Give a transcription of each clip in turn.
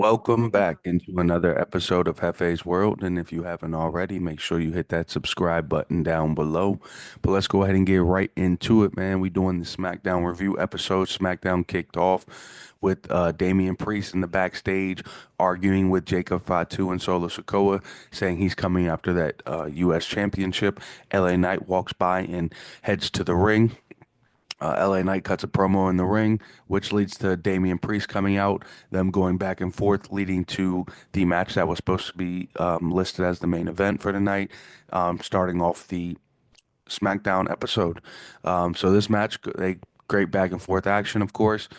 Welcome back into another episode of Hefe's World. And if you haven't already, make sure you hit that subscribe button down below. But let's go ahead and get right into it, man. We doing the Smackdown review episode. Smackdown kicked off with Damian Priest in the backstage arguing with Jacob Fatu and Solo Sikoa, saying he's coming after that U.S. championship. LA Knight walks by and heads to the ring. LA Knight cuts a promo in the ring, which leads to Damian Priest coming out, them going back and forth, leading to the match that was supposed to be listed as the main event for the night, starting off the SmackDown episode. So this match, a great back and forth action, of course,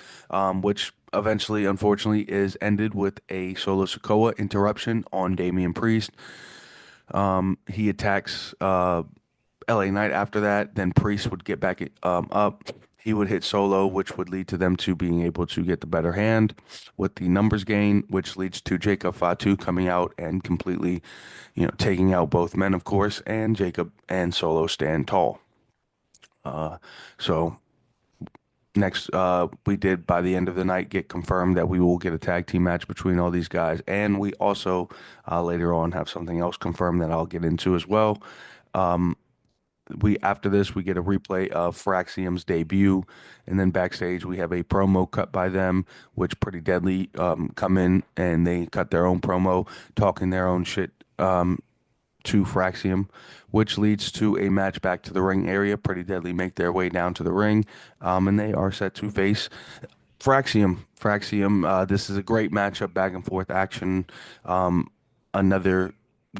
which eventually, unfortunately, is ended with a Solo Sikoa interruption on Damian Priest. He attacks LA Knight after that. Then Priest would get back up. He would hit Solo, which would lead to them two being able to get the better hand with the numbers gain, which leads to Jacob Fatu coming out and completely, taking out both men, of course, and Jacob and Solo stand tall. Uh, so next, we did by the end of the night get confirmed that we will get a tag team match between all these guys, and we also later on have something else confirmed that I'll get into as well. Um, we after this we get a replay of Fraxium's debut, and then backstage we have a promo cut by them, which Pretty Deadly come in and they cut their own promo, talking their own shit to Fraxium, which leads to a match back to the ring area. Pretty Deadly make their way down to the ring, and they are set to face Fraxium. Fraxium, this is a great matchup, back and forth action. Another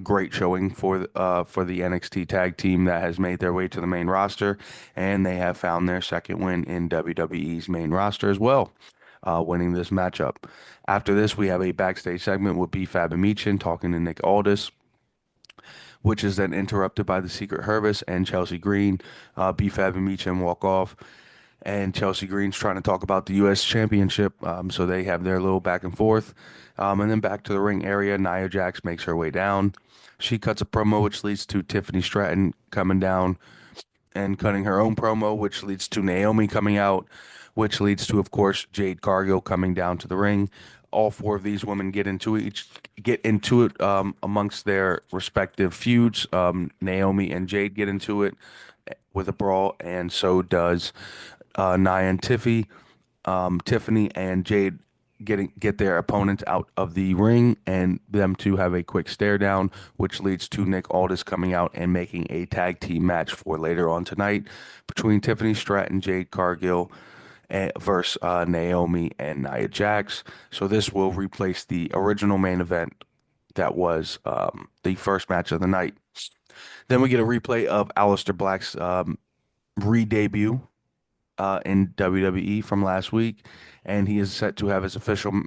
great showing for the NXT tag team that has made their way to the main roster, and they have found their second win in WWE's main roster as well, winning this matchup. After this, we have a backstage segment with B-Fab and Michin talking to Nick Aldis, which is then interrupted by the Secret Hervis and Chelsea Green. B-Fab and Michin walk off, and Chelsea Green's trying to talk about the U.S. Championship. So they have their little back and forth. And then back to the ring area, Nia Jax makes her way down. She cuts a promo, which leads to Tiffany Stratton coming down and cutting her own promo, which leads to Naomi coming out, which leads to, of course, Jade Cargill coming down to the ring. All four of these women get into it amongst their respective feuds. Naomi and Jade get into it with a brawl, and so does Nia and Tiffany and Jade get their opponents out of the ring, and them two have a quick stare down, which leads to Nick Aldis coming out and making a tag team match for later on tonight between Tiffany Stratton, Jade Cargill, versus Naomi and Nia Jax. So this will replace the original main event that was the first match of the night. Then we get a replay of Aleister Black's re-debut in WWE from last week, and he is set to have his official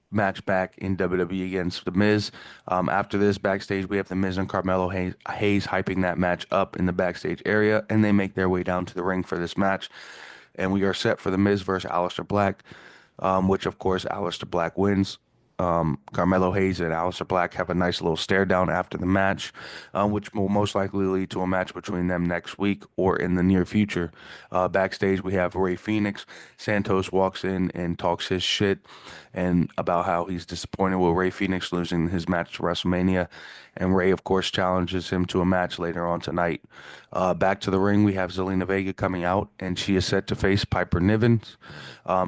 match back in WWE against The Miz. After this, backstage, we have The Miz and Carmelo Hayes hyping that match up in the backstage area, and they make their way down to the ring for this match. And we are set for The Miz versus Aleister Black, which, of course, Aleister Black wins. Carmelo Hayes and Aleister Black have a nice little stare down after the match, which will most likely lead to a match between them next week or in the near future. Backstage, we have Rey Fenix. Santos walks in and talks his shit and about how he's disappointed with Rey Fenix losing his match to WrestleMania. And Rey, of course, challenges him to a match later on tonight. Back to the ring, we have Zelina Vega coming out, and she is set to face Piper Niven.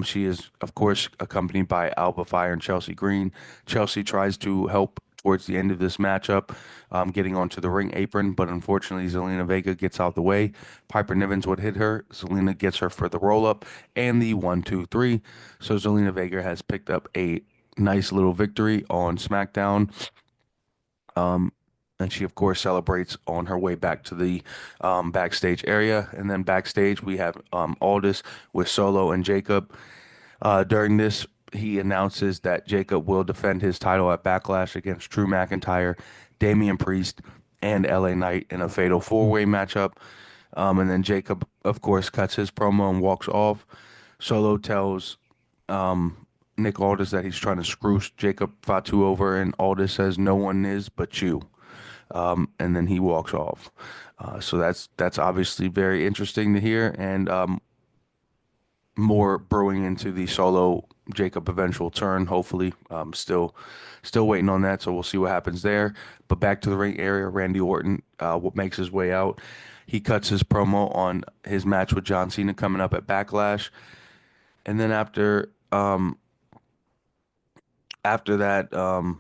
She is, of course, accompanied by Alba Fire and Chelsea Green. Chelsea tries to help towards the end of this matchup, getting onto the ring apron, but unfortunately, Zelina Vega gets out the way. Piper Nivens would hit her. Zelina gets her for the roll up and the 1-2-3. So Zelina Vega has picked up a nice little victory on SmackDown. And she, of course, celebrates on her way back to the backstage area. And then backstage, we have Aldis with Solo and Jacob. During this, he announces that Jacob will defend his title at Backlash against Drew McIntyre, Damian Priest, and LA Knight in a fatal four-way matchup. And then Jacob, of course, cuts his promo and walks off. Solo tells Nick Aldis that he's trying to screw Jacob Fatu over, and Aldis says, "No one is but you." And then he walks off. So that's obviously very interesting to hear, and more brewing into the Solo Jacob eventual turn, hopefully. Still waiting on that, so we'll see what happens there. But back to the ring area, Randy Orton, what makes his way out. He cuts his promo on his match with John Cena coming up at Backlash, and then after that,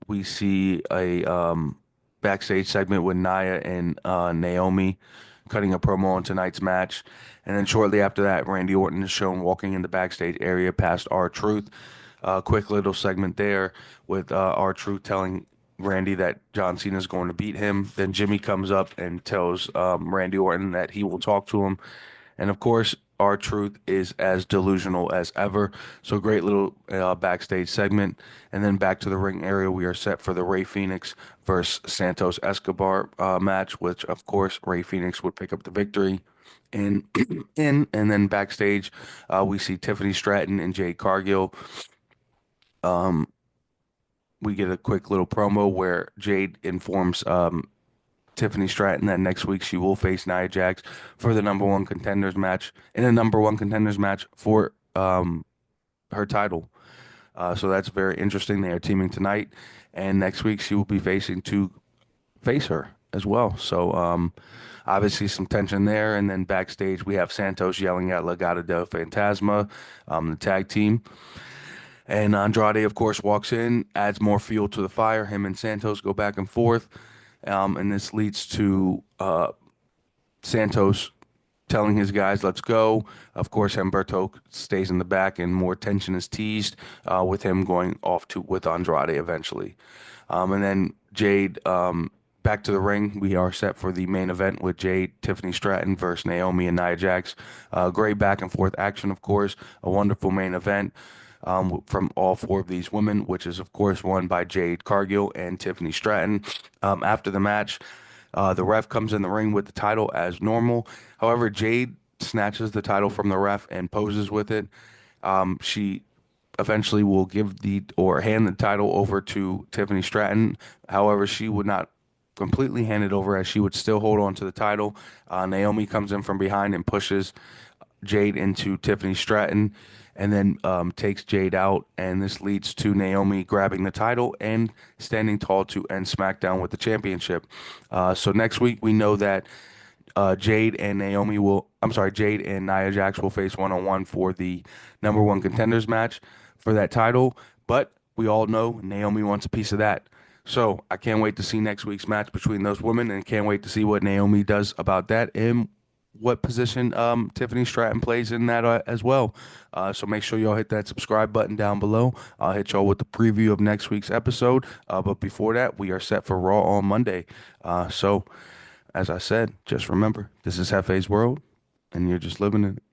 we see a backstage segment with Nia and Naomi cutting a promo on tonight's match. And then shortly after that, Randy Orton is shown walking in the backstage area past R-Truth. Quick little segment there with R-Truth telling Randy that John Cena is going to beat him. Then Jimmy comes up and tells Randy Orton that he will talk to him. And of course, R-Truth is as delusional as ever. So great little backstage segment. And then back to the ring area, we are set for the Rey Fenix versus Santos Escobar match, which of course Rey Fenix would pick up the victory. And and then backstage, we see Tiffany Stratton and Jade Cargill. Um, we get a quick little promo where Jade informs Tiffany Stratton that next week she will face Nia Jax for the number one contenders match in a number one contenders match for her title. So that's very interesting. They are teaming tonight, and next week she will be facing to face her as well. So obviously some tension there. And then backstage we have Santos yelling at Legado del Fantasma, the tag team. And Andrade, of course, walks in, adds more fuel to the fire. Him and Santos go back and forth. And this leads to Santos telling his guys, let's go. Of course, Humberto stays in the back, and more tension is teased with him going off to with Andrade eventually. And then Jade back to the ring. We are set for the main event with Jade, Tiffany Stratton versus Naomi and Nia Jax. Great back and forth action, of course. A wonderful main event from all four of these women, which is, of course, won by Jade Cargill and Tiffany Stratton. After the match, the ref comes in the ring with the title as normal. However, Jade snatches the title from the ref and poses with it. She eventually will give the or hand the title over to Tiffany Stratton. However, she would not completely hand it over as she would still hold on to the title. Naomi comes in from behind and pushes Jade into Tiffany Stratton and then takes Jade out. And this leads to Naomi grabbing the title and standing tall to end SmackDown with the championship. So next week, we know that Jade and Nia Jax will face one-on-one for the number one contenders match for that title. But we all know Naomi wants a piece of that. So I can't wait to see next week's match between those women and can't wait to see what Naomi does about that and what position Tiffany Stratton plays in that as well. So make sure y'all hit that subscribe button down below. I'll hit y'all with the preview of next week's episode. But before that, we are set for Raw on Monday. So as I said, just remember, this is Hefe's World, and you're just living in it.